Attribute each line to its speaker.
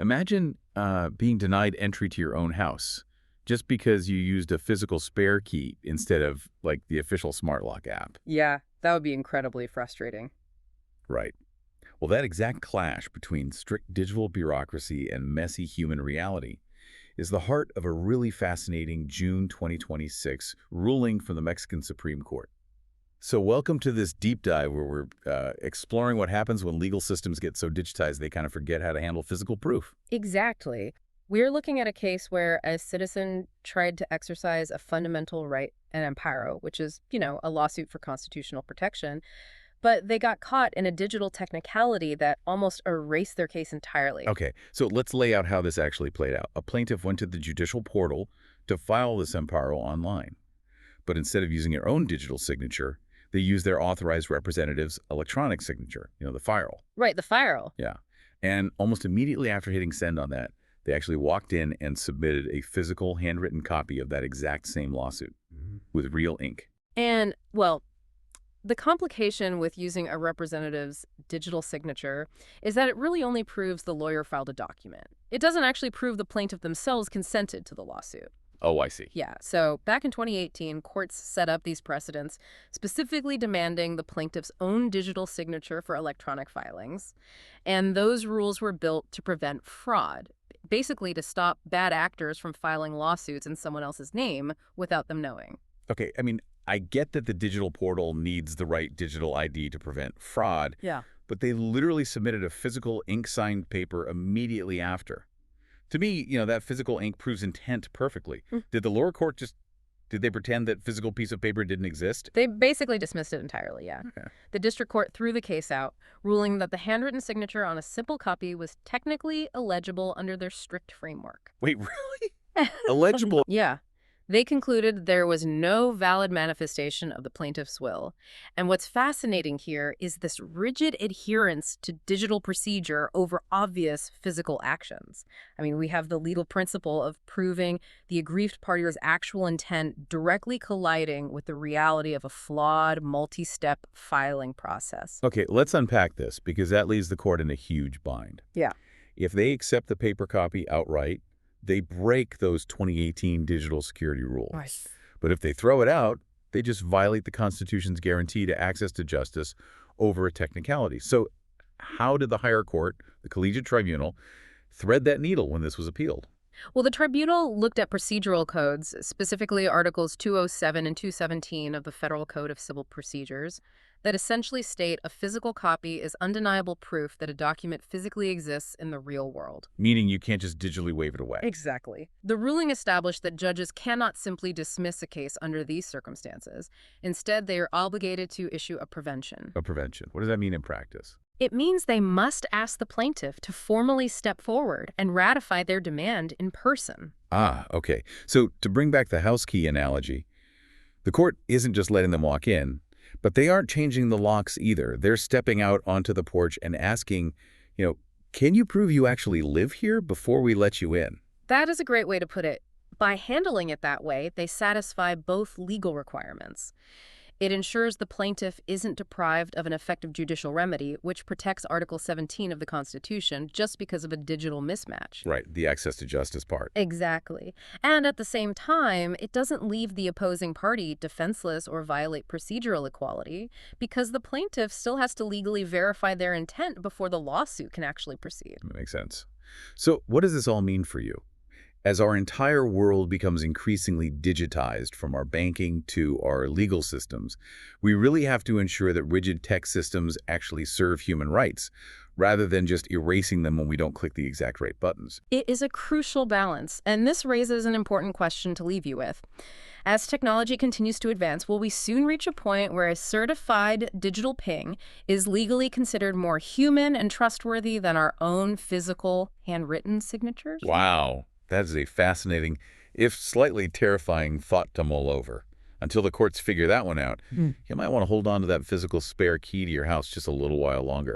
Speaker 1: Imagine being denied entry to your own house just because you used a physical spare key instead of, like, the official smart lock app.
Speaker 2: Yeah, that would be incredibly frustrating.
Speaker 1: Right. Well, that exact clash between strict digital bureaucracy and messy human reality is the heart of a really fascinating June 2026 ruling from the Mexican Supreme Court. So welcome to this deep dive where we're exploring what happens when legal systems get so digitized they kind of forget how to handle physical proof.
Speaker 2: Exactly. We're looking at a case where a citizen tried to exercise a fundamental right, an amparo, which is, a lawsuit for constitutional protection, but they got caught in a digital technicality that almost erased their case entirely.
Speaker 1: Okay, so let's lay out how this actually played out. A plaintiff went to the judicial portal to file this amparo online, but instead of using their own digital signature, they used their authorized representative's electronic signature, the file.
Speaker 2: Right, the file.
Speaker 1: Yeah. And almost immediately after hitting send on that, they actually walked in and submitted a physical handwritten copy of that exact same lawsuit with real ink.
Speaker 2: And, well, the complication with using a representative's digital signature is that it really only proves the lawyer filed a document. It doesn't actually prove the plaintiff themselves consented to the lawsuit.
Speaker 1: Oh, I see.
Speaker 2: Yeah, so back in 2018, courts set up these precedents, specifically demanding the plaintiff's own digital signature for electronic filings. And those rules were built to prevent fraud, basically to stop bad actors from filing lawsuits in someone else's name without them knowing.
Speaker 1: Okay, I mean, I get that the digital portal needs the right digital ID to prevent fraud,
Speaker 2: Yeah.
Speaker 1: but they literally submitted a physical ink-signed paper immediately after. To me, that physical ink proves intent perfectly. Did the lower court did they pretend that physical piece of paper didn't exist?
Speaker 2: They basically dismissed it entirely, yeah.
Speaker 1: Okay.
Speaker 2: The district court threw the case out, ruling that the handwritten signature on a simple copy was technically illegible under their strict framework.
Speaker 1: Wait, really? Illegible?
Speaker 2: Yeah. They concluded there was no valid manifestation of the plaintiff's will. And what's fascinating here is this rigid adherence to digital procedure over obvious physical actions. I mean, we have the legal principle of proving the aggrieved party's actual intent directly colliding with the reality of a flawed, multi-step filing process.
Speaker 1: Okay, let's unpack this because that leaves the court in a huge bind.
Speaker 2: Yeah.
Speaker 1: If they accept the paper copy outright, they break those 2018 digital security rules.
Speaker 2: Right.
Speaker 1: But if they throw it out, they just violate the Constitution's guarantee to access to justice over a technicality. So how did the higher court, the collegiate tribunal, thread that needle when this was appealed?
Speaker 2: Well, the tribunal looked at procedural codes, specifically Articles 207 and 217 of the Federal Code of Civil Procedures, that essentially state a physical copy is undeniable proof that a document physically exists in the real world.
Speaker 1: Meaning you can't just digitally wave it away.
Speaker 2: Exactly. The ruling established that judges cannot simply dismiss a case under these circumstances. Instead, they are obligated to issue a prevention.
Speaker 1: A prevention. What does that mean in practice?
Speaker 2: It means they must ask the plaintiff to formally step forward and ratify their demand in person.
Speaker 1: Ah, okay. So to bring back the house key analogy, the court isn't just letting them walk in, but they aren't changing the locks either. They're stepping out onto the porch and asking, can you prove you actually live here before we let you in?
Speaker 2: That is a great way to put it. By handling it that way, they satisfy both legal requirements. It ensures the plaintiff isn't deprived of an effective judicial remedy, which protects Article 17 of the Constitution just because of a digital mismatch.
Speaker 1: Right, the access to justice part.
Speaker 2: Exactly. And at the same time, it doesn't leave the opposing party defenseless or violate procedural equality because the plaintiff still has to legally verify their intent before the lawsuit can actually proceed.
Speaker 1: That makes sense. So what does this all mean for you? As our entire world becomes increasingly digitized from our banking to our legal systems, we really have to ensure that rigid tech systems actually serve human rights, rather than just erasing them when we don't click the exact right buttons.
Speaker 2: It is a crucial balance, and this raises an important question to leave you with. As technology continues to advance, will we soon reach a point where a certified digital ping is legally considered more human and trustworthy than our own physical handwritten signatures?
Speaker 1: Wow. That is a fascinating, if slightly terrifying thought to mull over. Until the courts figure that one out, you might want to hold on to that physical spare key to your house just a little while longer.